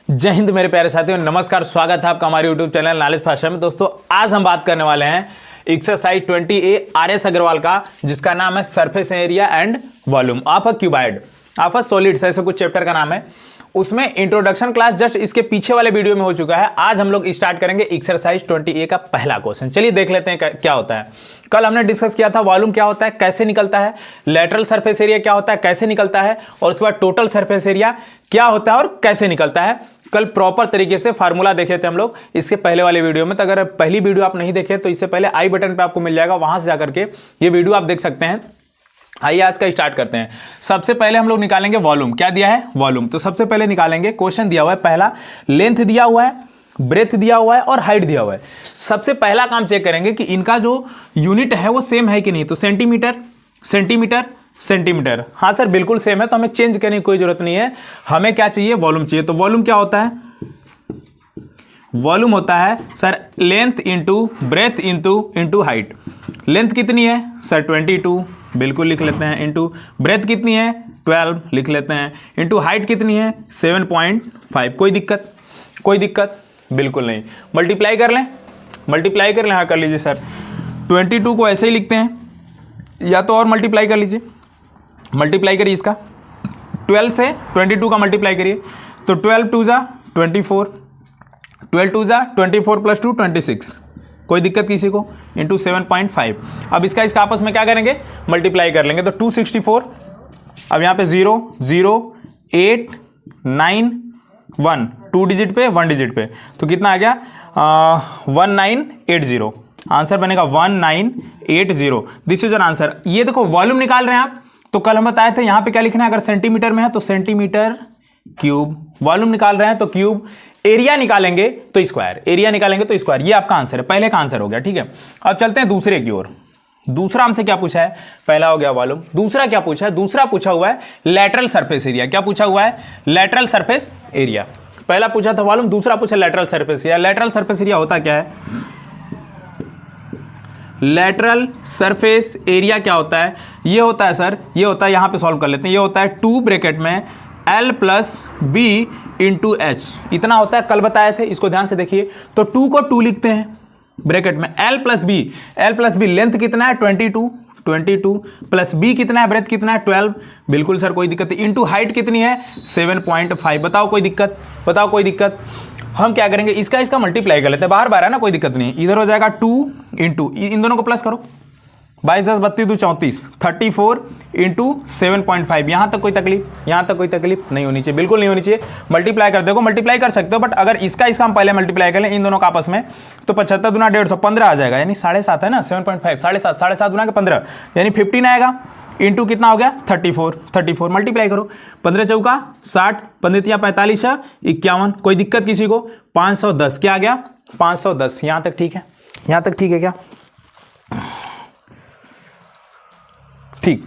जय हिंद मेरे प्यारे साथियों, नमस्कार। स्वागत है आपका हमारे यूट्यूब चैनल नॉलेज भाषा में। दोस्तों आज हम बात करने वाले हैं एक्सरसाइज 20A RS अग्रवाल का, जिसका नाम है surface area and volume of a cuboid of a solids, ऐसे कुछ चैप्टर का नाम है। उसमें इंट्रोडक्शन क्लास जस्ट इसके पीछे वाले वीडियो में हो चुका है। आज हम लोग स्टार्ट करेंगे एक्सरसाइज 20A का पहला क्वेश्चन। चलिए देख लेते हैं क्या होता है। कल हमने डिस्कस किया था वॉल्यूम क्या होता है, कैसे निकलता है, लेटरल सरफेस एरिया क्या होता है, कैसे निकलता है, और उसके बाद टोटल सरफेस एरिया क्या होता है और कैसे निकलता है। कल प्रॉपर तरीके से फार्मूला देखे थे हम लोग इसके पहले वाले वीडियो में। तो अगर पहली वीडियो आप नहीं देखे तो इससे पहले आई बटन पे आपको मिल जाएगा, वहां से जाकर के ये वीडियो आप देख सकते हैं। आइए आज का स्टार्ट करते हैं। सबसे पहले हम लोग निकालेंगे वॉल्यूम। क्या दिया है? वॉल्यूम। तो सबसे पहले निकालेंगे, क्वेश्चन दिया हुआ है पहला, लेंथ दिया हुआ है, ब्रेथ दिया हुआ है और हाइट दिया हुआ है। सबसे पहला काम चेक करेंगे कि इनका जो यूनिट है वो सेम है कि नहीं। तो सेंटीमीटर सेंटीमीटर सेंटीमीटर, हाँ सर बिल्कुल सेम है, तो हमें चेंज करने की कोई जरूरत नहीं है। हमें क्या चाहिए? वॉल्यूम चाहिए। तो वॉल्यूम क्या होता है? वॉल्यूम होता है sir length into breath into height. Length कितनी है सर? 22, बिल्कुल लिख लेते हैं, इंटू ब्रेथ कितनी है? 12 लिख लेते हैं, इंटू हाइट कितनी है? 7.5। कोई दिक्कत? कोई दिक्कत बिल्कुल नहीं। मल्टीप्लाई कर लें, मल्टीप्लाई कर लें, हाँ कर लीजिए सर। 22 को ऐसे ही लिखते हैं, या तो और मल्टीप्लाई कर लीजिए, मल्टीप्लाई करिए इसका 12 से 22 का मल्टीप्लाई करिए। तो 12 2 जा 24, 12 2 जा 24 प्लस 2 26। कोई दिक्कत किसी को? इंटू 7.5। अब इसका आपस में क्या करेंगे? मल्टीप्लाई कर लेंगे। तो 264, अब यहाँ पे 0 0 8 9 1, 2 डिजिट पे 1 डिजिट पे, तो कितना आ गया? 1980। आंसर बनेगा 1980। This is an answer. ये देखो वॉल्यूम निकाल रहे हैं आप, तो कल हम बताए थे यहाँ पे क्या लिखना है, अगर सेंटीमीटर में है तो सेंटीमीटर क्यूब। वॉल्यूम निकाल रहे हैं तो क्यूब। एरिया निकालेंगे तो स्क्वायर, एरिया निकालेंगे तो स्क्वायर। ये आपका आंसर है, पहले का आंसर हो गया। ठीक है, अब चलते हैं दूसरे की ओर। दूसरा हमसे क्या पूछा है? पहला हो गया वॉल्यूम। दूसरा क्या पूछा है? दूसरा पूछा हुआ है लेटरल सरफेस एरिया। क्या पूछा हुआ है? Lateral surface area. पहला पूछा था वॉल्यूम, दूसरा पूछा lateral surface area. Lateral surface area होता क्या है? लेटरल सरफेस एरिया क्या होता है? ये होता है सर, ये होता है, यहां पे सॉल्व कर लेते हैं। ये होता है 2 ब्रैकेट में L plus B into H, इतना होता है, कल बताए थे, इसको ध्यान से देखिए। तो 2 को 2 लिखते हैं ब्रैकेट में, L plus B. L plus B length कितना है? 22 प्लस बी कितना है? ब्रेथ कितना है? 12। बिल्कुल सर कोई दिक्कत नहीं। इंटू हाइट कितनी है? 7.5। बताओ कोई दिक्कत? बताओ कोई दिक्कत? हम क्या करेंगे, इसका मल्टीप्लाई कर लेते हैं, बार बार है ना, कोई दिक्कत नहीं। इधर हो जाएगा 2 इंटू, इन दोनों को प्लस करो, 22 10 32 2 34, 34 इंटू 7.5। यहां तक कोई तकलीफ? यहां तक कोई तकलीफ नहीं होनी चाहिए, बिल्कुल नहीं होनी चाहिए। मल्टीप्लाई कर देखो, मल्टीप्लाई कर सकते हो, बट अगर इसका हम पहले मल्टीप्लाई कर लें इन दोनों का आपस में, तो 75 गुना 150 15 आ जाएगा, यानी 7.5 है ना, 7.5 7.5 गुना के 15 यानी 15 आएगा। इंटू कितना हो गया? 34 मल्टीप्लाई करो, 15 चौका 60, 15 45 51। कोई दिक्कत किसी को? 510। क्या आ गया? 510। यहां तक ठीक है? यहां तक ठीक है क्या? ठीक।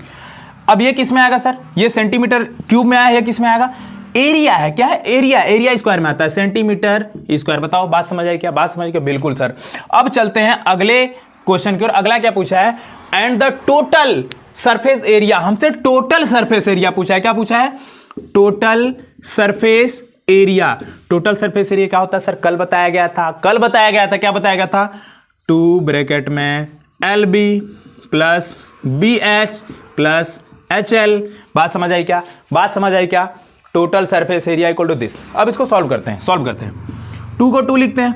अब ये किस में आएगा सर? ये सेंटीमीटर क्यूब में आया है, किस में आएगा? एरिया है। क्या है? एरिया। एरिया स्क्वायर में आता है, सेंटीमीटर स्क्वायर। बताओ बात समझ आई क्या? बात समझ क्या? बिल्कुल सर। अब चलते हैं अगले क्वेश्चन की ओर। अगला क्या पूछा है? And the total surface area. हमसे टोटल सरफेस एरिया पूछा है। क्या पूछा है? Total surface area. Total surface area क्या होता है सर? कल बताया गया था, कल बताया गया था। क्या बताया गया था? 2 ब्रैकेट में L B plus B H plus H L. बात समझ आई क्या? बात समझ आई क्या? Total surface area equal to this. अब इसको सॉल्व करते हैं, सॉल्व करते हैं। 2 को 2 लिखते हैं,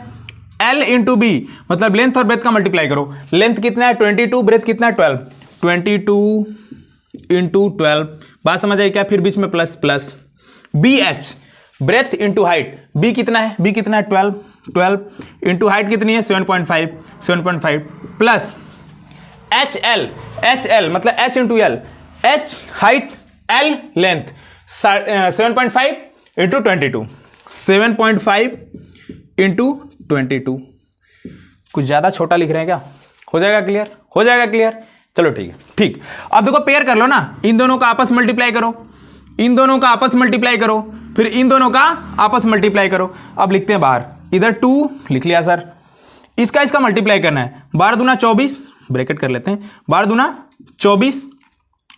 L इंटू बी, मतलब लेंथ और ब्रेथ का मल्टीप्लाई करो। लेंथ कितना है? 22, ब्रेथ कितना है? 12, 22 इंटू 12। बात समझ आई क्या? फिर बीच में plus plus, B H breadth into height. B कितना है? बी कितना है? 12 इंटू हाइट कितनी है? 7.5 प्लस एच एल मतलब H into L, H height L length, 7.5 into 22, 7.5 into 22। कुछ ज्यादा छोटा लिख रहे हैं क्या? हो जाएगा क्लियर? हो जाएगा क्लियर? चलो ठीक है। ठीक, अब देखो पेयर कर लो ना, इन दोनों का आपस मल्टीप्लाई करो, इन दोनों का आपस मल्टीप्लाई करो, फिर इन दोनों का आपस मल्टीप्लाई करो। अब लिखते हैं बाहर, इधर 2 लिख लिया सर, इसका मल्टीप्लाई करना है। 12 दूना 24, ब्रैकेट कर लेते हैं, 12 दूना 24,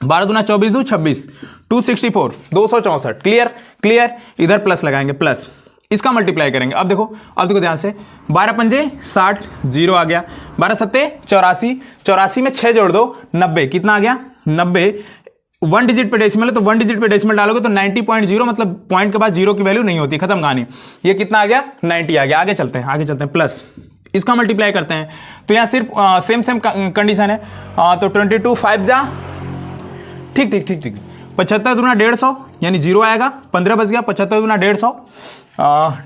12 दूना 24 2 26, 264, 264। क्लियर? क्लियर? इधर प्लस लगाएंगे, प्लस इसका मल्टीप्लाई करेंगे। अब देखो ध्यान से, 12 पंजे 60, 0 आ गया, 12 सत्ते 84, 84 में 6 जोड़ दो 90, कितना आ गया 90। 1 डिजिट पे डेसिमल है तो 1 डिजिट पे डेसिमल डालोगे तो 90.0, मतलब पॉइंट के बाद जीरो की वैल्यू नहीं होती, खत्म कहानी। ये कितना आ गया 90 आ गया। आगे चलते हैं प्लस इसका मल्टीप्लाई करते हैं तो यहाँ सिर्फ सेम कंडीशन है। तो 22 5 जा, ठीक 75 दूना 150 यानी 0 आएगा, 15 बच गया, 75 दूना 150,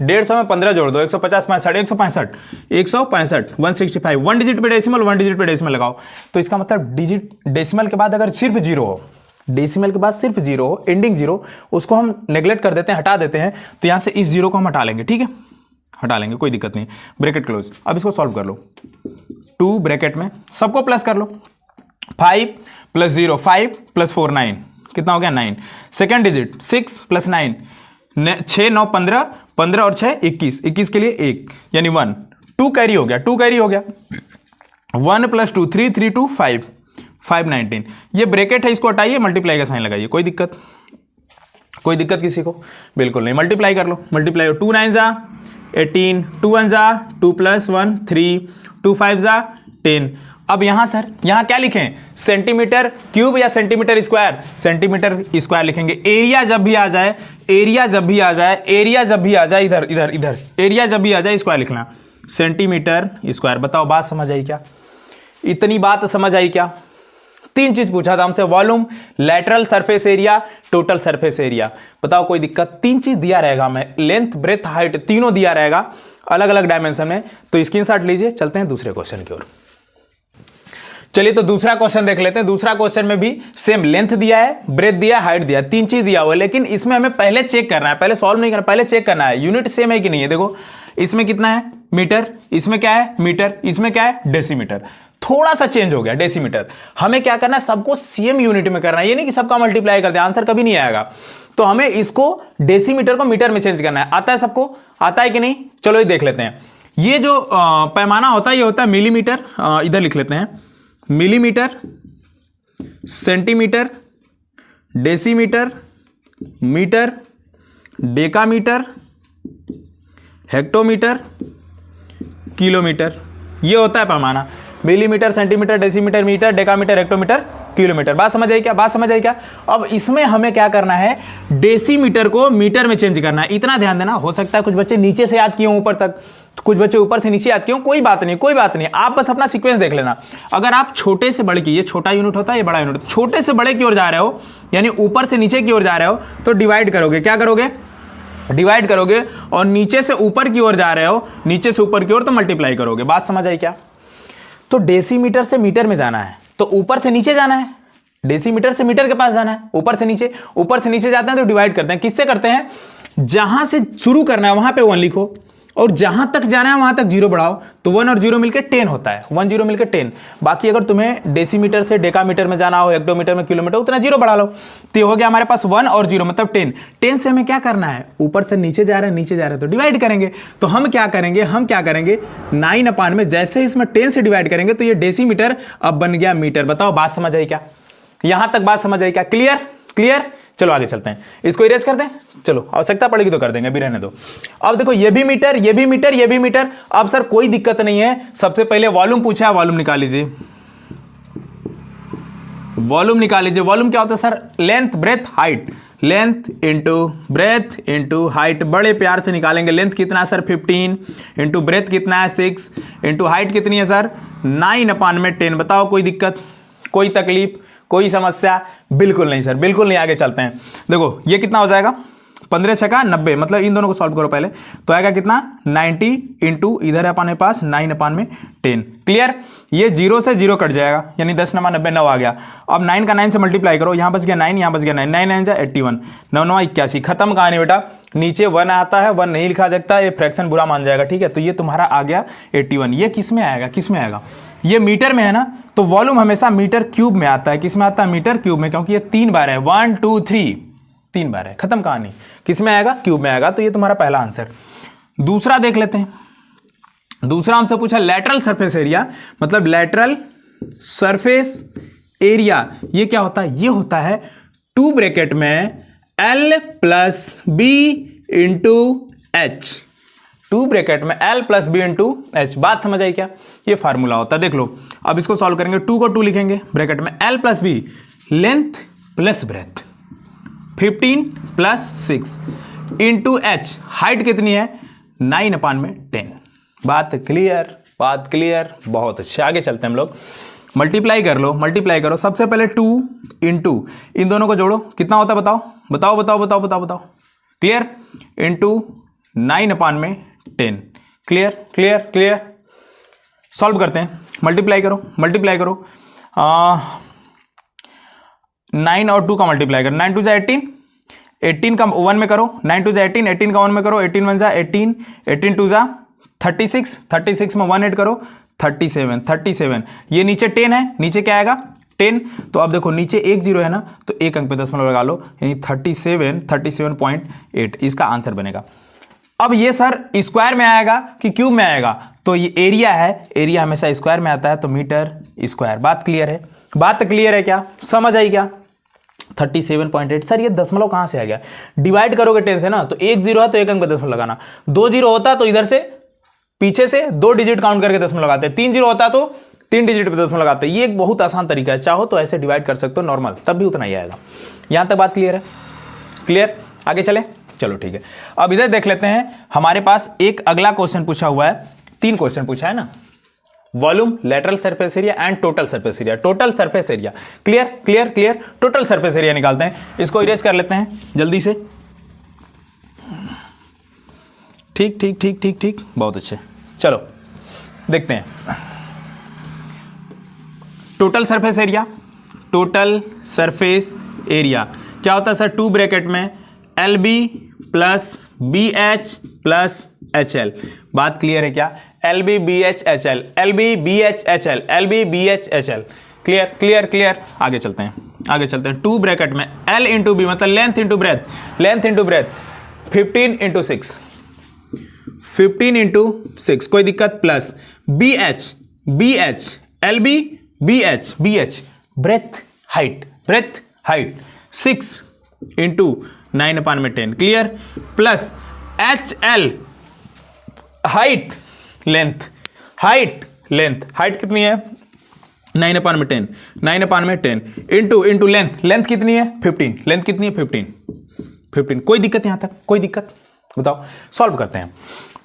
150 में 15 जोड़ दो 150 65 165 165। 1 डिजिट पे डेसिमल लगाओ तो इसका मतलब डिजिट डेसिमल के बाद अगर सिर्फ 0 हो, डेसिमल के बाद सिर्फ 0 हो, एंडिंग 0, उसको हम नेग्लेक्ट कर देते हैं, हटा देते हैं। तो यहां से इस 0 को हम हटा लेंगे, ठीक है, हटा लेंगे, कोई दिक्कत नहीं। Bracket close. अब इसको सॉल्व कर लो, 2 ब्रैकेट में सबको प्लस कर लो, 5 + 0 5 + 4 9, कितना हो गया 9। सेकेंड डिजिट 6 + 9 6 9 15, 15 और 6 21, 21 के लिए 1 यानी 1, 2 कैरी हो गया 1 + 2 3 3 2 5 5 19। ये ब्रैकेट है, इसको हटाइए, मल्टीप्लाई का साइन लगाइए, कोई दिक्कत किसी को? बिल्कुल नहीं। मल्टीप्लाई कर लो, 2 9 जा 18, 2 1 जा 2 + 1 3, 2 5 जा 10। अब यहां सर, यहां क्या लिखें, सेंटीमीटर क्यूब या सेंटीमीटर स्क्वायर? सेंटीमीटर स्क्वायर लिखेंगे। एरिया जब भी आ जाए एरिया जब भी आ जाए इधर एरिया जब भी आ जाए स्क्वायर लिखना, सेंटीमीटर स्क्वायर। बताओ बात समझ आई क्या? इतनी बात समझ आई क्या? 3 चीज पूछा था हमसे, volume, lateral surface area, total surface area. बताओ कोई दिक्कत? 3 चीज दिया रहेगा हमें, लेंथ ब्रेथ हाइट तीनों दिया रहेगा अलग अलग डायमेंशन में। तो स्क्रीनशॉट लीजिए, चलते हैं दूसरे क्वेश्चन की ओर। चलिए तो दूसरा क्वेश्चन देख लेते हैं। दूसरा क्वेश्चन में भी सेम लेंथ दिया है, ब्रेथ दिया है, हाइट दिया है, 3 चीज दिया हुआ है, लेकिन इसमें हमें पहले चेक करना है, पहले सॉल्व नहीं करना, पहले चेक करना है यूनिट सेम है कि नहीं है। देखो इसमें कितना है मीटर, इसमें क्या है मीटर, इसमें क्या है डेसीमीटर, थोड़ा सा चेंज हो गया डेसीमीटर। हमें क्या करना है, सबको सेम यूनिट में करना है, ये नहीं कि सबका मल्टीप्लाई कर दे, आंसर कभी नहीं आएगा। तो हमें इसको डेसीमीटर को मीटर में चेंज करना है। आता है सबको? आता है कि नहीं? चलो ये देख लेते हैं। ये जो पैमाना होता है ये होता है मिलीमीटर, इधर लिख लेते हैं, millimetre, centimetre, decimetre, metre, decametre, hectometre, kilometre, ये होता है पैमाना। Millimetre, centimetre, decimetre, metre, decametre, hectometre, kilometre. बात समझ आई क्या? अब इसमें हमें क्या करना है, डेसीमीटर को मीटर में चेंज करना है। इतना ध्यान देना, हो सकता है कुछ बच्चे नीचे से याद किए हों ऊपर तक, कुछ बच्चे ऊपर से नीचे याद किए हों, कोई बात नहीं, आप बस अपना सीक्वेंस देख लेना। अगर आप छोटे से बड़े की, ये छोटा यूनिट होता है, ये बड़ा यूनिट, छोटे से बड़े की ओर जा रहे हो, यानी ऊपर से नीचे की ओर जा रहे हो, तो डिवाइड करोगे। क्या करोगे? डिवाइड करोगे। और नीचे से ऊपर की ओर जा रहे हो, नीचे से ऊपर की ओर, तो मल्टीप्लाई करोगे। बात समझ आई क्या? तो डेसीमीटर से मीटर में जाना है तो ऊपर से नीचे जाना है, डेसीमीटर से मीटर के पास जाना है, ऊपर से नीचे जाते हैं तो डिवाइड करते हैं। किससे करते हैं? जहां से शुरू करना है वहां पे 1 लिखो, और जहां तक जाना है वहां तक 0 बढ़ाओ, तो 1 और 0 मिलकर 10 होता है, 1 0 मिलकर 10। बाकी अगर तुम्हें डेसीमीटर से डेकामीटर में जाना हो, हेक्टोमीटर में, किलोमीटर, उतना 0 बढ़ा लो। तो ये हो गया हमारे पास 1 और 0 मतलब 10। 10 से हमें क्या करना है, ऊपर से नीचे जा रहे हैं तो डिवाइड करेंगे। तो हम क्या करेंगे 9 में, जैसे इसमें 10 से डिवाइड करेंगे तो ये डेसीमीटर अब बन गया मीटर। बताओ बात समझ आई क्या? यहां तक बात समझ आई क्या? क्लियर? चलो आगे चलते हैं, इसको इरेज कर दें। चलो आवश्यकता पड़ेगी तो कर देंगे, अभी रहने दो। अब देखो ये भी मीटर, ये भी मीटर, ये भी मीटर। अब सर कोई दिक्कत नहीं है, सबसे पहले वॉल्यूम पूछा है, वॉल्यूम निकाल लीजिए। वॉल्यूम क्या होता है sir? Length breadth height, length into breath into height. बड़े प्यार से निकालेंगे। लेंथ कितना है सर 15, इंटू ब्रेथ कितना है 6, इंटू हाइट कितनी है सर 9/10। बताओ कोई दिक्कत, कोई तकलीफ, कोई समस्या? बिल्कुल नहीं सर, बिल्कुल नहीं। आगे चलते हैं। देखो ये कितना हो जाएगा, 15 छका 90, मतलब इन दोनों को सॉल्व करो पहले, तो आएगा कितना 90 इंटू इधर है अपने पास 9/10। क्लियर? ये 0 से 0 कट जाएगा, यानी 10/90 9 आ गया। अब 9 का 9 से मल्टीप्लाई करो, यहाँ बच गया 9, यहाँ बच गया 9, 9 9 जा 81, 9 9 81। खत्म कहानी बेटा। नीचे 1 आता है, 1 नहीं लिखा जाता, ये फ्रैक्शन बुरा मान जाएगा, ठीक है। तो ये तुम्हारा आ गया 81। ये किस में आएगा? ये मीटर में है ना, तो वॉल्यूम हमेशा मीटर क्यूब में आता है। किस में आता है? मीटर क्यूब में, क्योंकि ये 3 बार है, 1 2 3, 3 बार है। खत्म कहानी। किस में आएगा? क्यूब में आएगा। तो ये तुम्हारा पहला आंसर। दूसरा देख लेते हैं। दूसरा हमसे पूछा लैटरल सरफेस एरिया, मतलब लैटरल सरफेस एरिया ये क्या होता है? ये होता है 2 ब्रैकेट में L + B × H, two bracket में L plus B into H. बात समझ आई क्या? ये फार्मूला होता है। देख लो, अब इसको सॉल्व करेंगे। टू को टू लिखेंगे ब्रैकेट में, L plus B length plus breadth, 15 plus 6 into H, height कितनी है 9/10। बात क्लियर, बात क्लियर, बहुत अच्छे। आगे चलते हैं हम लोग। मल्टीप्लाई कर लो, मल्टीप्लाई करो। सबसे पहले 2 इंटू इन दोनों को जोड़ो, कितना होता है बताओ बताओ बताओ बताओ बताओ बताओ। Clear? Into 9/10। Clear clear clear. Solve करते हैं, मल्टीप्लाई करो, मल्टीप्लाई करो। 9 और 2 का मल्टीप्लाई करो, 9 2 जा 18, 18 का 1 में करो, 9 2 जा 18, 18 का 1 में करो, 18 1 जा 18, 18 2 जा 36, 36 में 1 ऐड करो, 37, 37। ये नीचे 10 है, नीचे क्या आएगा 10। तो अब देखो नीचे एक जीरो है ना, तो एक अंक पे दशमलव लगा लो, यानी 37.8 इसका आंसर बनेगा। अब ये सर स्क्वायर में आएगा कि क्यूब में आएगा? तो ये एरिया है, एरिया हमेशा स्क्वायर में आता है, तो मीटर स्क्वायर। बात क्लियर है? बात क्लियर है क्या? समझ आई क्या? 37.8। सर ये दशमलव कहां से आ गया? डिवाइड करोगे 10 से ना, तो एक जीरो है तो एक अंक पे दशमलव लगाना, 2 जीरो होता तो इधर से पीछे से 2 डिजिट काउंट करके दशमलव लगाते, 3 जीरो होता तो 3 डिजिट पे दशमलव लगाते। ये एक बहुत आसान तरीका है, चाहो तो ऐसे डिवाइड कर सकते हो नॉर्मल, तब भी उतना ही आएगा। यहां तक बात क्लियर है? क्लियर? आगे चले, चलो ठीक है। अब इधर देख लेते हैं, हमारे पास एक अगला क्वेश्चन पूछा हुआ है, 3 क्वेश्चन पूछा है ना, volume, lateral surface area and total surface area. Total surface area, clear clear clear. Total surface area निकालते हैं, इसको इरेज कर लेते हैं जल्दी से। ठीक ठीक ठीक ठीक ठीक, बहुत अच्छे। चलो देखते हैं total surface area. Total surface area क्या होता है सर? 2 ब्रैकेट में L B plus B H plus H L. बात क्लियर है क्या? L B B H H L, L B B H H L, L B B H H L. Clear clear clear. आगे चलते हैं, आगे चलते हैं। 2 ब्रैकेट में एल इंटू बी मतलब length into breadth, length into breadth 15 into 6, 15 into 6, कोई दिक्कत, plus B H L B B H breadth height, breadth height 6 into 9/10। Clear? Plus H L height length, height length, height कितनी है 9/10, 9/10 into length, length कितनी है 15, length कितनी है 15। कोई दिक्कत यहां तक? कोई दिक्कत? बताओ। सॉल्व करते हैं।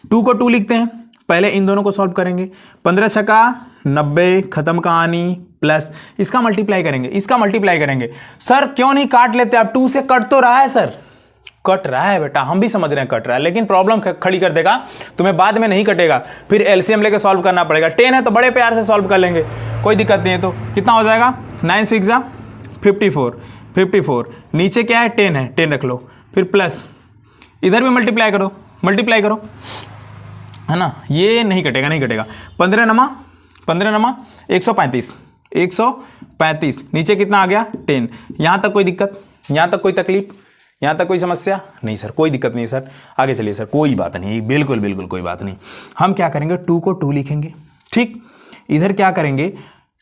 2 को 2 लिखते हैं, पहले इन दोनों को सॉल्व करेंगे। 15 छक्का 90, खत्म कहानी, प्लस इसका मल्टीप्लाई करेंगे, इसका मल्टीप्लाई करेंगे। सर क्यों नहीं काट लेते आप? 2 से कट तो रहा है सर, कट रहा है बेटा, हम भी समझ रहे हैं कट रहा है, लेकिन प्रॉब्लम खड़ी कर देगा तुम्हें, बाद में नहीं कटेगा, फिर एलसीएम लेके सॉल्व करना पड़ेगा। 10 है तो बड़े प्यार से सॉल्व कर लेंगे, कोई दिक्कत नहीं है। तो कितना हो जाएगा 9 6 जा 54, 54 नीचे क्या है 10 है, 10 रख लो, फिर प्लस इधर भी मल्टीप्लाई करो, मल्टीप्लाई करो, है ना, ये नहीं कटेगा, नहीं कटेगा। 15 नमा 135, 135 नीचे कितना आ गया 10। यहां तक कोई दिक्कत? यहां तक कोई तकलीफ? यहां तक कोई समस्या? नहीं सर, कोई दिक्कत नहीं सर। आगे चलिए सर, कोई बात नहीं, बिल्कुल बिल्कुल कोई बात नहीं। हम क्या करेंगे 2 को 2 लिखेंगे, ठीक। इधर क्या करेंगे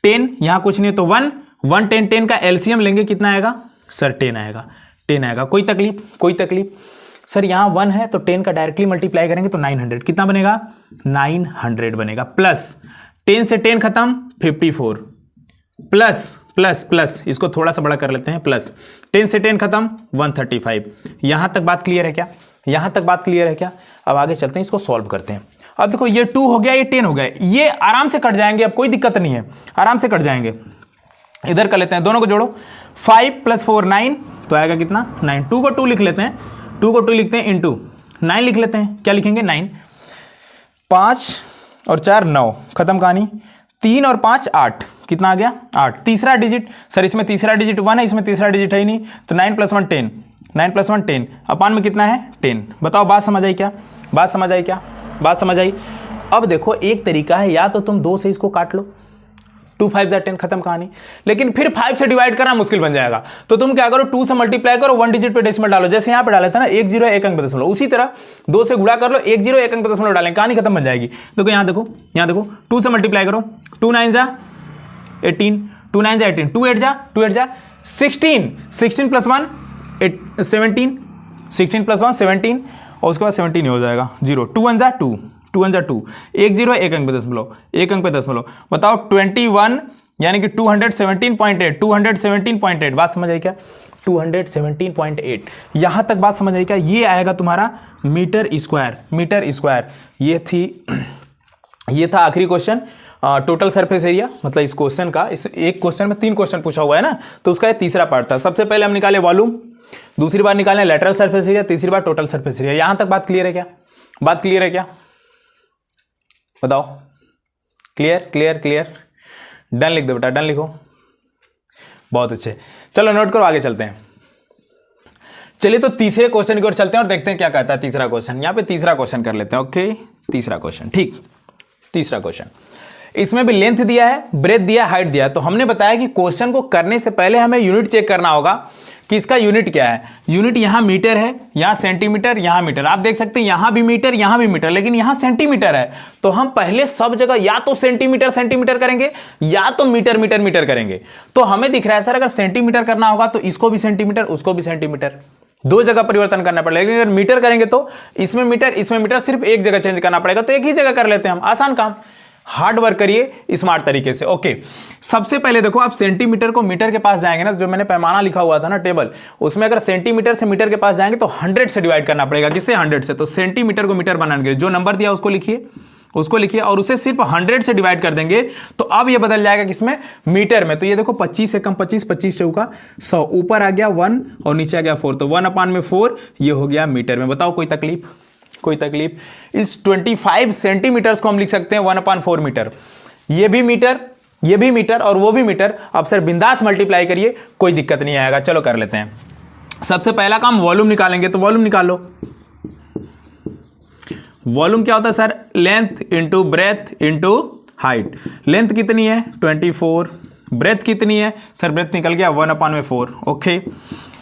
10, यहां कुछ नहीं तो 1 1 10 10 का एलसीएम लेंगे, कितना आएगा सर 10 आएगा, 10 आएगा। कोई तकलीफ? कोई तकलीफ? सर यहां 1 है तो 10 का डायरेक्टली मल्टीप्लाई करेंगे तो 900, कितना बनेगा 900 बनेगा। प्लस 10 से 10 खत्म 54, प्लस प्लस प्लस इसको थोड़ा सा बड़ा कर लेते हैं, प्लस 10 से 10 खत्म 135। यहां तक बात क्लियर है क्या? यहां तक बात क्लियर है क्या? अब आगे चलते हैं, इसको सॉल्व करते हैं। अब देखो ये 2 हो गया, ये 10 हो गया, ये आराम से कट जाएंगे, अब कोई दिक्कत नहीं है, आराम से कट जाएंगे। इधर कर लेते हैं, दोनों को जोड़ो, 5 + 4 9, तो आएगा कितना 9। 2 को 2 लिख लेते हैं, 2 को 2 लिखते हैं इंटू 9 लिख लेते हैं, क्या लिखेंगे 9, 5 और 4 9, खत्म कहानी। 3 और 5 8, कितना आ गया 8। तीसरा डिजिट सर, इसमें तीसरा डिजिट 1 है, इसमें तीसरा डिजिट है ही नहीं, तो 9 + 1 10, 9 + 1 10, अपान में कितना है 10। बताओ बात समझ आई क्या? बात समझ आई क्या? बात समझ आई। अब देखो एक तरीका है, या तो तुम 2 से इसको काट लो, 2 5 10, खत्म कहानी, लेकिन फिर 5 से डिवाइड करना मुश्किल बन जाएगा, तो तुम क्या करो 2 से मल्टीप्लाई करो, 1 डिजिट पे डेसिमल डालो, जैसे यहां पे डाले थे ना 1 0 1 अंक पे दशमलव, उसी तरह 2 से गुणा कर लो, 1 0 1 अंक पे दशमलव डालें, कहानी खत्म बन जाएगी। देखो यहां देखो, यहां देखो 2 से मल्टीप्लाई करो, 2 9 जा 18, 2 9 जा 18, 2 8 जा 16, 16 + 1 17, 16 + 1 17, और उसके बाद 17 हो जाएगा 0, 2 1 जा 2, 2 1 जा 2, 1 0 1 अंक पे दशमलव, 1 अंक पे दशमलव। बताओ 21 यानी कि 217.8, 217.8, बात समझ आई क्या? 217.8, यहां तक बात समझ आई क्या? ये आएगा तुम्हारा मीटर स्क्वायर, मीटर स्क्वायर। ये था आखिरी क्वेश्चन, टोटल सरफेस एरिया। मतलब इस क्वेश्चन का, इस एक क्वेश्चन में 3 क्वेश्चन पूछा हुआ है ना, तो उसका ये तीसरा पार्ट था। सबसे पहले हम निकाले वॉल्यूम, दूसरी बार निकाले लेटरल सरफेस एरिया, तीसरी बार टोटल सरफेस एरिया। यहां तक बात क्लियर है क्या? बात क्लियर है क्या? बताओ। क्लियर क्लियर क्लियर, डन लिख दो बेटा, डन लिखो। बहुत अच्छे, चलो नोट करो, आगे चलते हैं। चलिए तो तीसरे क्वेश्चन की ओर चलते हैं और देखते हैं क्या कहता है तीसरा क्वेश्चन। यहां पे तीसरा क्वेश्चन कर लेते हैं। ओके, तीसरा क्वेश्चन, ठीक। तीसरा क्वेश्चन, इसमें भी लेंथ दिया है, ब्रेथ दिया है, हाइट दिया है। तो हमने बताया कि क्वेश्चन को करने से पहले हमें यूनिट चेक करना होगा कि इसका यूनिट क्या है। यूनिट यहां मीटर है, यहां सेंटीमीटर, यहां मीटर। आप देख सकते हैं यहां भी मीटर, यहां भी मीटर, लेकिन यहां सेंटीमीटर है। तो हम पहले सब जगह या तो सेंटीमीटर सेंटीमीटर करेंगे या तो मीटर मीटर मीटर करेंगे। तो हमें दिख रहा है सर अगर सेंटीमीटर करना होगा तो इसको भी सेंटीमीटर, उसको भी सेंटीमीटर, 2 जगह परिवर्तन करना पड़ेगा। लेकिन अगर मीटर करेंगे तो इसमें मीटर, इसमें मीटर, सिर्फ एक जगह चेंज करना पड़ेगा। तो एक ही जगह कर लेते हैं हम, आसान काम। हार्ड वर्क करिए स्मार्ट तरीके से। ओके, सबसे पहले देखो, आप सेंटीमीटर को मीटर के पास जाएंगे ना, जो मैंने पैमाना लिखा हुआ था ना टेबल, उसमें अगर सेंटीमीटर से मीटर के पास जाएंगे तो 100 से डिवाइड करना पड़ेगा। किससे? 100 से। तो सेंटीमीटर को मीटर बनाने के लिए जो नंबर दिया उसको लिखिए, उसको लिखिए और उसे सिर्फ 100 से डिवाइड कर देंगे तो अब ये बदल जाएगा किसमें? मीटर में। तो ये देखो 25 से कम 25, 25 चौका 100, ऊपर आ गया 1 और नीचे आ गया 4, तो 1/4 ये हो गया मीटर में। बताओ कोई तकलीफ? कोई तकलीफ? इस 25 सेंटीमीटर्स को हम लिख सकते हैं 1/4 मीटर। ये भी मीटर, ये भी मीटर और वो भी मीटर। अब सर बिंदास मल्टीप्लाई करिए, कोई दिक्कत नहीं आएगा। चलो कर लेते हैं। सबसे पहला काम वॉल्यूम निकालेंगे, तो वॉल्यूम निकालो। वॉल्यूम क्या होता है sir? Length into breath into height. Length कितनी है? 24। ब्रेथ कितनी है सर? ब्रेथ निकल गया 1/4। ओके,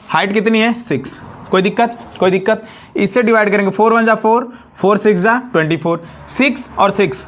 हाइट कितनी है? 6। कोई दिक्कत? कोई दिक्कत? इससे डिवाइड करेंगे, 4 1 जा 4, 4 6 जा 24, 6 और 6,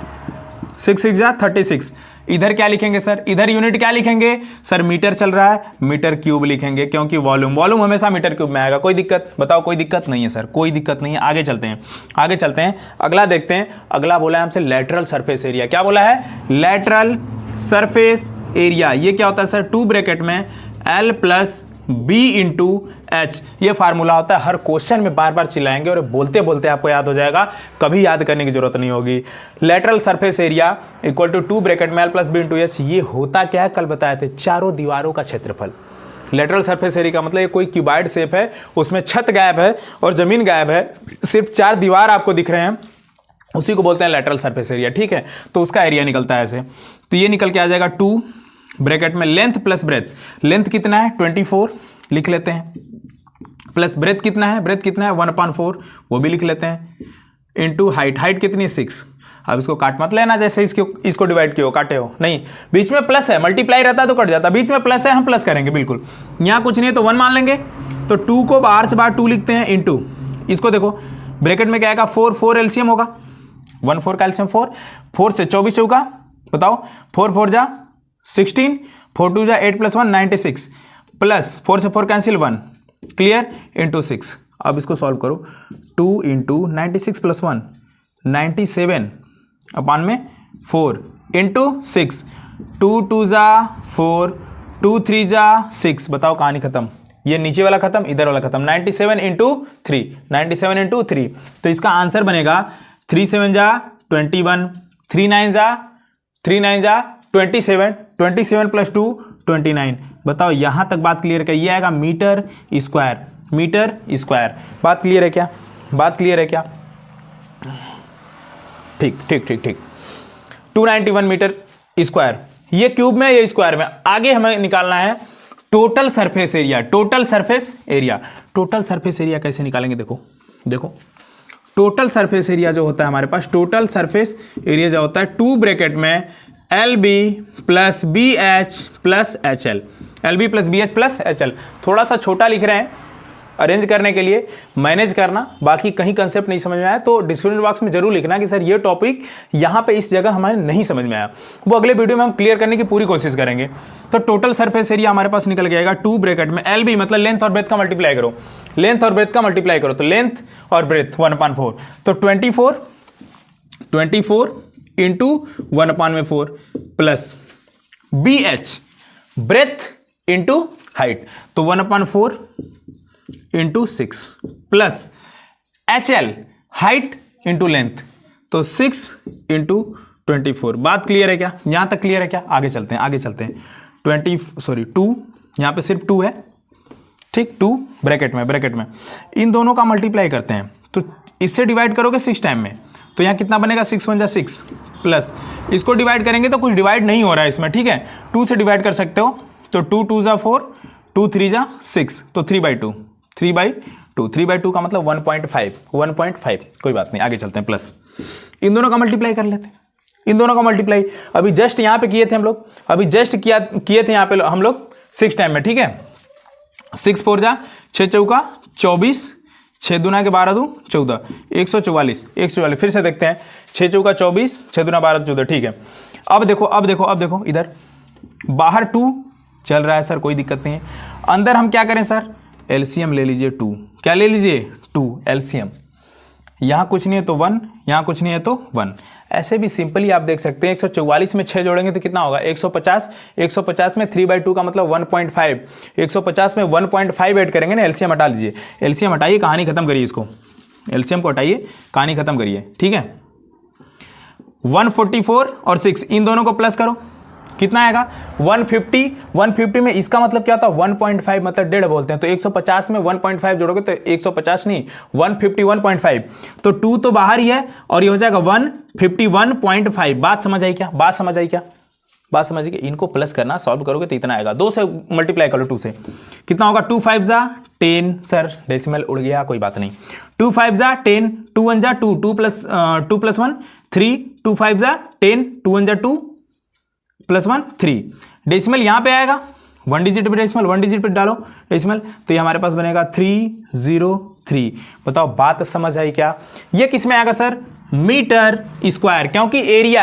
6 6 जा 36। इधर क्या लिखेंगे सर? इधर यूनिट क्या लिखेंगे सर? मीटर चल रहा है, मीटर क्यूब लिखेंगे, क्योंकि वॉल्यूम हमेशा मीटर क्यूब में आएगा। कोई दिक्कत? बताओ कोई दिक्कत नहीं है सर, कोई दिक्कत नहीं है। आगे चलते हैं, आगे चलते हैं, अगला देखते हैं। अगला बोला है हमसे लेटरल सरफेस एरिया। क्या बोला है? Lateral surface area. ये क्या होता है सर? 2 ब्रैकेट में L + B × H। ये फार्मूला होता है। हर क्वेश्चन में बार बार चिल्लाएंगे और बोलते बोलते आपको याद हो जाएगा, कभी याद करने की जरूरत नहीं होगी। Lateral surface area equal to 2 bracket में L + B × H। ये होता क्या है? कल बताए थे, चारों दीवारों का क्षेत्रफल। लेटरल सरफेस एरिया का मतलब ये कोई क्यूबॉइड शेप है, उसमें छत गायब है और जमीन गायब है, सिर्फ 4 दीवार आपको दिख रहे हैं, उसी को बोलते हैं लेटरल सरफेस एरिया। ठीक है, तो उसका एरिया निकलता है ऐसे। तो ये निकल के आ जाएगा 2 ब्रैकेट में लेंथ प्लस ब्रेथ। लेंथ कितना है? 24 लिख लेते हैं, प्लस ब्रेथ कितना है? ब्रेथ कितना है? 1/4, वो भी लिख लेते हैं, इनटू हाइट। हाइट कितनी है? 6। अब इसको काट मत लेना जैसे इसको डिवाइड किए हो, काटे हो नहीं, बीच में प्लस है, मल्टीप्लाई रहता तो कट जाता, बीच में प्लस है, हम प्लस करेंगे बिल्कुल। यहाँ कुछ नहीं है तो 1 मान लेंगे। तो 2 को बाहर से बाहर 2 लिखते हैं, इनटू इसको देखो ब्रैकेट में क्या आएगा? 4 4 एलसीएम होगा, 1 4 का एलसीएम 4, 4 से 24 चौका, बताओ 4 4 जा 16, 4 2 जा 8 + 1 96, प्लस 4 से 4 कैंसिल 1, क्लियर, इंटू 6। अब इसको सॉल्व करो, 2 × 96 + 1 97/4 इंटू 6, 2 2 जा 4, 2 3 जा 6। बताओ कहानी खत्म। ये नीचे वाला खत्म, इधर वाला खत्म। 97 × 3, 97 × 3। तो इसका आंसर बनेगा 3 7 जा 21, 3 9 जा 27, 27 + 2 29। बताओ यहां तक बात क्लियर है? ये आएगा मीटर स्क्वायर, मीटर स्क्वायर। बात क्लियर है क्या? बात क्लियर है क्या? ठीक ठीक ठीक ठीक, 291 मीटर स्क्वायर। ये क्यूब में, ये स्क्वायर में। आगे हमें निकालना है total surface area. Total surface area, total surface area कैसे निकालेंगे? देखो देखो, टोटल सरफेस एरिया जो होता है हमारे पास, टोटल सरफेस एरिया जो होता है 2 ब्रैकेट में LB + BH + HL, LB + BH + HL। थोड़ा सा छोटा लिख रहे हैं अरेंज करने के लिए मैनेज करना, बाकी कहीं कंसेप्ट नहीं समझ में आया तो डिस्क्रिप्शन बॉक्स में जरूर लिखना कि सर ये टॉपिक यहाँ पे इस जगह हमारे नहीं समझ में आया, वो अगले वीडियो में हम क्लियर करने की पूरी कोशिश करेंगे। तो टोटल सरफेस एरिया हमारे पास निकल गया 2 ब्रैकेट में LB मतलब लेंथ और ब्रेथ का मल्टीप्लाई करो, लेंथ और ब्रेथ का मल्टीप्लाई करो, तो लेंथ और ब्रेथ 1/4, तो 24 into 1/4 plus BH breath into height, तो 1/4 into 6 plus HL height into length, तो 6 इंटू 24। बात क्लियर है क्या? यहां तक क्लियर है क्या? आगे चलते हैं 2 यहां पे सिर्फ 2 है, ठीक, 2 ब्रैकेट में इन दोनों का मल्टीप्लाई करते हैं, तो इससे डिवाइड करोगे 6 टाइम में, तो यहाँ कितना बनेगा 6 1 जा 6 प्लस इसको डिवाइड करेंगे तो कुछ डिवाइड नहीं हो रहा है इसमें, ठीक है, 2 से डिवाइड कर सकते हो, तो 2 2 जा 4, 2 3 जा 6, तो 3/2 3/2 का मतलब 1.5 कोई बात नहीं, आगे चलते हैं। प्लस इन दोनों का मल्टीप्लाई कर लेते हैं, इन दोनों का मल्टीप्लाई अभी जस्ट यहां पे किए थे हम लोग, अभी जस्ट किए थे यहां पे हम लोग 6 टाइम में, ठीक है, 6 4 जा 6 चौका 24, 6 दूना के 12 दूं 14, 144 फिर से देखते हैं, 6 चौका 24, 6 दूना 12 14, ठीक है। अब देखो इधर बाहर 2 चल रहा है सर, कोई दिक्कत नहीं है, अंदर हम क्या करें सर, एलसीएम ले लीजिए 2, क्या ले लीजिए 2 एलसीएम, यहां कुछ नहीं है तो 1, यहां कुछ नहीं है तो 1, ऐसे भी सिंपली आप देख सकते हैं। 144 में 6 जोड़ेंगे तो कितना होगा 150, 150 में 3/2 का मतलब 1.5, 150 में 1.5 ऐड करेंगे ना, एलसीएम हटा लीजिए, एलसीएम हटाइए, कहानी खत्म करिए, इसको एलसीएम को हटाइए, कहानी खत्म करिए, ठीक है। 144 और 6 इन दोनों को प्लस करो, कितना आएगा 150 में इसका मतलब क्या होता है 1.5 मतलब 1.5 बोलते हैं, तो 150 में 1.5 जोड़ोगे तो 150 नहीं 151.5, तो 2 तो बाहर ही है और ये हो जाएगा 151.5। बात समझ आई क्या? बात समझ आई क्या? इनको प्लस करना, सॉल्व करोगे तो इतना आएगा, 2 से मल्टीप्लाई करो 2 से, कितना होगा 2 5 जा 10, सर डेसिमल उड़ गया, कोई बात नहीं, 2 5 जा 10, 2 1 जा 2, 2 प्लस 1 3, 2 5 जा 10, 2 1 जा 2 प्लस 1 3, डेसिमल यहां पे आएगा 1 डिजिट पे डेसिमल, 1 डिजिट पे डालो डेसिमल, तो ये हमारे पास बनेगा 303। बताओ बात समझ आई क्या? ये किस में आएगा सर? मीटर स्क्वायर, क्योंकि एरिया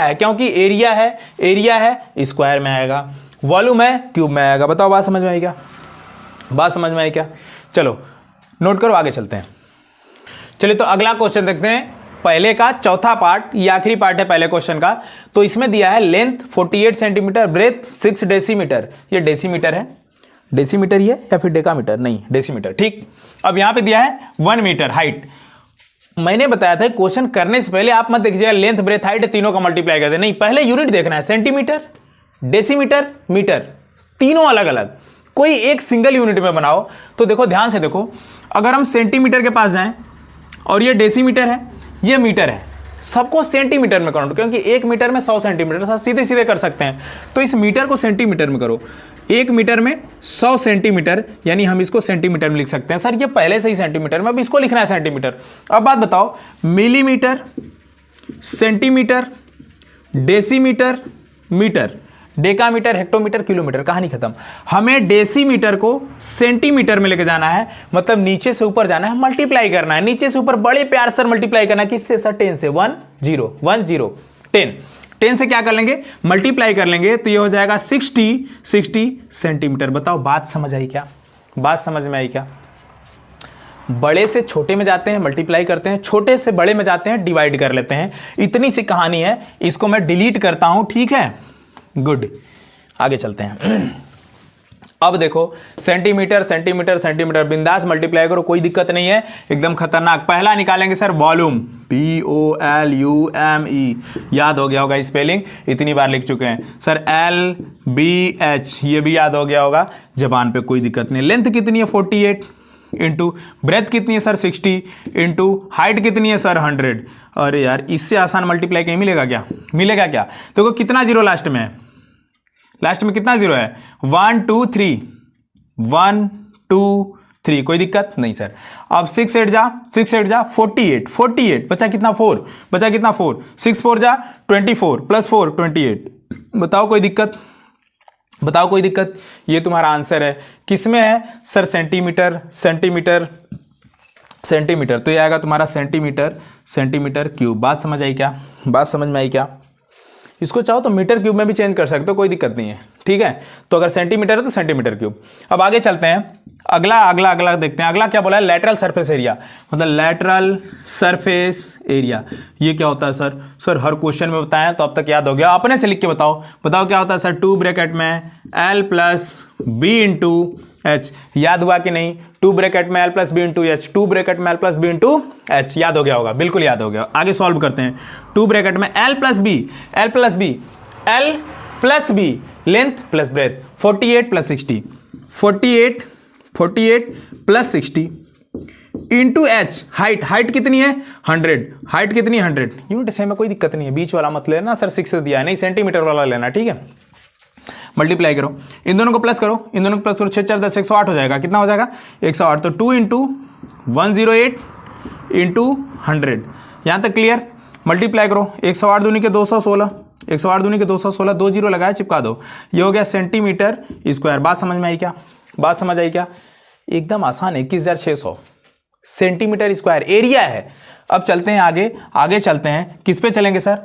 है स्क्वायर में आएगा, वॉल्यूम है क्यूब में आएगा। बताओ बात समझ में आई क्या? बात समझ में आई क्या? चलो नोट करो, आगे चलते हैं। चलिए तो अगला क्वेश्चन देखते हैं, पहले का चौथा पार्ट, ये आखिरी पार्ट है पहले क्वेश्चन का। तो इसमें दिया है लेंथ 48 सेंटीमीटर, ब्रेथ 6 डेसीमीटर, ये डेसीमीटर है, डेसीमीटर ही है या फिर डेकामीटर? नहीं डेसीमीटर, ठीक। अब यहां पे दिया है 1 मीटर हाइट। मैंने बताया था क्वेश्चन करने से पहले आप मत देखिएगा लेंथ ब्रेथ हाइट तीनों का मल्टीप्लाई करते, नहीं, पहले यूनिट देखना है, सेंटीमीटर डेसीमीटर मीटर, तीनों अलग अलग, कोई एक सिंगल यूनिट में बनाओ। तो देखो ध्यान से देखो, अगर हम सेंटीमीटर के पास जाएं और ये डेसीमीटर है, ये मीटर है, सबको सेंटीमीटर में करो, क्योंकि 1 मीटर में 100 सेंटीमीटर, सीधे सीधे कर सकते हैं, तो इस मीटर को सेंटीमीटर में करो। 1 मीटर में 100 सेंटीमीटर, यानी हम इसको सेंटीमीटर में लिख सकते हैं। सर ये पहले से ही सेंटीमीटर में, अब इसको लिखना है सेंटीमीटर। अब बात बताओ, millimetre, centimetre, decimetre, metre, decametre, hectometre, kilometre, कहानी खत्म। हमें डेसीमीटर को सेंटीमीटर में लेके जाना है, मतलब नीचे से ऊपर जाना है, मल्टीप्लाई करना है, नीचे से ऊपर बड़े प्यार से मल्टीप्लाई करना है, किससे सर? 10 से, 1 0 1 0 10 से क्या कर लेंगे? मल्टीप्लाई कर लेंगे, तो ये हो जाएगा 60 सेंटीमीटर। बताओ बात समझ आई क्या? बात समझ में आई क्या? बड़े से छोटे में जाते हैं, मल्टीप्लाई करते हैं, छोटे से बड़े में जाते हैं, डिवाइड कर लेते हैं, इतनी सी कहानी है। इसको मैं डिलीट करता हूं, ठीक है, गुड, आगे चलते हैं। अब देखो सेंटीमीटर सेंटीमीटर सेंटीमीटर, बिंदास मल्टीप्लाई करो, कोई दिक्कत नहीं है, एकदम खतरनाक। पहला निकालेंगे सर वॉल्यूम, VOLUME, याद हो गया होगा स्पेलिंग, इतनी बार लिख चुके हैं सर। LBH, ये भी याद हो गया होगा जबान पे, कोई दिक्कत नहीं। लेंथ कितनी है 48 इंटू ब्रेथ कितनी है सर 60 इंटू हाइट कितनी है सर 100। अरे यार इससे आसान मल्टीप्लाई कहीं मिलेगा क्या? मिलेगा क्या? देखो कितना जीरो लास्ट में है, लास्ट में कितना जीरो है? 1 2 3 1 2 3, कोई दिक्कत नहीं सर। अब 6 8 जा 48 बचा कितना 4, बचा कितना 4, 6 4 जा 24 प्लस 4 28। बताओ कोई दिक्कत? बताओ कोई दिक्कत? ये तुम्हारा आंसर है। किसमें है सर? सेंटीमीटर, सेंटीमीटर, सेंटीमीटर, तो ये आएगा तुम्हारा सेंटीमीटर क्यूब। बात समझ आई क्या? बात समझ में आई क्या? इसको चाहो तो मीटर क्यूब में भी चेंज कर सकते हो, कोई दिक्कत नहीं है, ठीक है। तो अगर सेंटीमीटर है तो सेंटीमीटर क्यूब। अब आगे चलते हैं, अगला देखते हैं। अगला क्या बोला है? लैटरल सरफेस एरिया, मतलब लैटरल सरफेस एरिया। ये क्या होता है सर? सर हर क्वेश्चन में बताएं तो अब तक याद हो गया, अपने से लिख के बताओ क्या होता है सर? 2 ब्रैकेट में L plus B into H. याद हुआ कि नहीं? 2 ब्रैकेट में L plus B into H, 2 bracket में L plus B into H. याद हो गया होगा, बिल्कुल याद हो गया। आगे सॉल्व करते हैं। 2 ब्रैकेट में L plus B length plus breadth, 48 plus 60, 48 plus 60 into H. Height कितनी है? 100। हाइट कितनी है? 100। यूनिट सेम है, कोई दिक्कत नहीं है, बीच वाला मत लेना सर, 6 से दिया है, नहीं सेंटीमीटर वाला लेना, ठीक है। मल्टीप्लाई करो, इन दोनों को प्लस करो, 6 4 10 108 हो जाएगा। कितना हो जाएगा? 108। तो 2 इंटू 108 इंटू 100। यहां तक क्लियर? मल्टीप्लाई करो, 108 दूनी के 216, 108 दूनी के 216, 2 जीरो लगाया, चिपका दो, ये हो गया सेंटीमीटर स्क्वायर। बात समझ में आई क्या? बात समझ आई क्या? एकदम आसान है, 21,600 सेंटीमीटर स्क्वायर एरिया है। अब चलते हैं आगे चलते हैं, किस पे चलेंगे sir?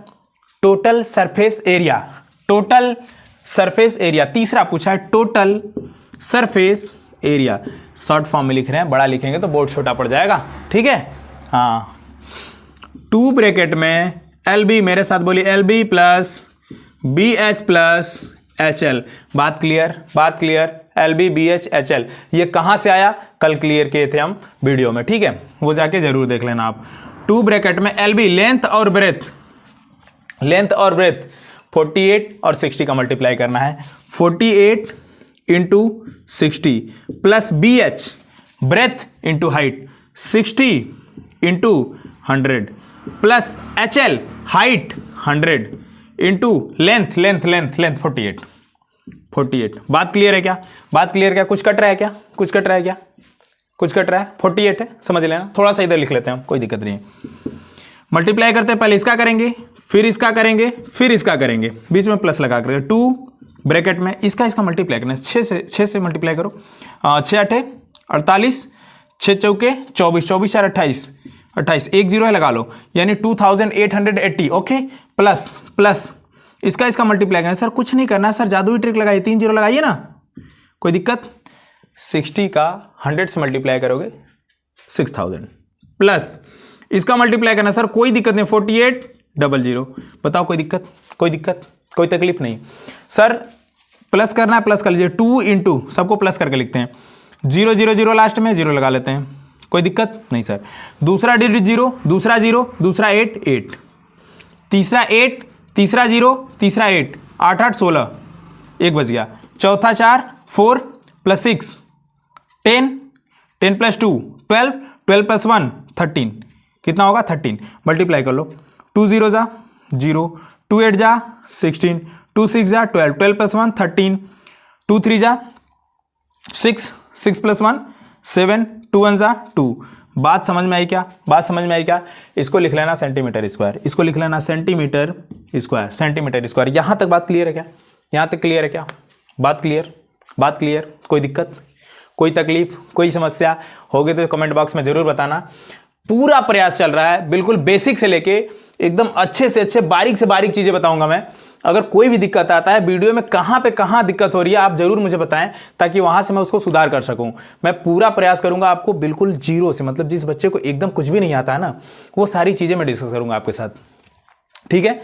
Total surface area, total surface area. तीसरा पूछा है total surface area, short form में लिख रहे हैं, बड़ा लिखेंगे तो बोर्ड छोटा पड़ जाएगा, ठीक है। हाँ, 2 ब्रैकेट में एल बी, मेरे साथ बोलिए, L B plus B H plus H L. बात clear? L B B H H L, ये कहां से आया? कल क्लियर किए थे हम वीडियो में, ठीक है, वो जाके जरूर देख लेना आप। 2 ब्रैकेट में एल बी लेंथ और ब्रेथ 48 और 60 का मल्टीप्लाई करना है, 48 into 60 plus B H breadth into height 60 into 100 plus H L height 100 into length 48। बात क्लियर है क्या? कुछ कट रहा है क्या? कुछ कट रहा है? 48 है, समझ लेना। थोड़ा सा इधर लिख लेते हैं हम, कोई दिक्कत नहीं है। मल्टीप्लाई करते हैं, पहले इसका करेंगे, फिर इसका करेंगे, बीच में प्लस लगा कर 2 ब्रैकेट में इसका मल्टीप्लाई करना है, 6 से मल्टीप्लाई करो, 6 8 48, 6 चौके 24, 24 4 28, 1 जीरो है लगा लो, यानी 2880। ओके, प्लस इसका मल्टीप्लाई करना है। सर कुछ नहीं करना है सर, जादुई ट्रिक लगाइए, 3 जीरो लगाइए ना, कोई दिक्कत? 60 का 100 से मल्टीप्लाई करोगे 6000, प्लस इसका मल्टीप्लाई करना सर, कोई दिक्कत नहीं, 4800। बताओ कोई दिक्कत? कोई तकलीफ नहीं सर, प्लस करना है, प्लस कर लीजिए, 2 इंटू सबको प्लस करके लिखते हैं, 0 0 0 लास्ट में 0 लगा लेते हैं, कोई दिक्कत नहीं सर। दूसरा डिजिट 0, दूसरा 0, दूसरा 8 8, तीसरा 8, तीसरा 0, तीसरा 8 8 8 16, 1 बच गया, चौथा 4 4 प्लस 6 10 10 प्लस 2 12 12 प्लस 1 13, कितना होगा? 13। मल्टीप्लाई कर लो, 2 0 जा 0, 2 8 जा 16, 2 6 जा 12, 12 प्लस 1 13, 2 3 जा 6, 6 प्लस 1 7, 2 1 जा 2। बात समझ में आई क्या? इसको लिख लेना सेंटीमीटर स्क्वायर, सेंटीमीटर स्क्वायर। यहां तक बात क्लियर है क्या? बात क्लियर? कोई दिक्कत, कोई तकलीफ, कोई समस्या होगी तो कमेंट बॉक्स में जरूर बताना। पूरा प्रयास चल रहा है, बिल्कुल बेसिक से लेके एकदम अच्छे से अच्छे, बारीक से बारीक चीजें बताऊंगा मैं। अगर कोई भी दिक्कत आता है वीडियो में, कहां पे कहां दिक्कत हो रही है, आप जरूर मुझे बताएं, ताकि वहां से मैं उसको सुधार कर सकूं। मैं पूरा प्रयास करूंगा आपको बिल्कुल जीरो से, मतलब जिस बच्चे को एकदम कुछ भी नहीं आता है ना, वो सारी चीजें मैं डिस्कस करूंगा आपके साथ, ठीक है।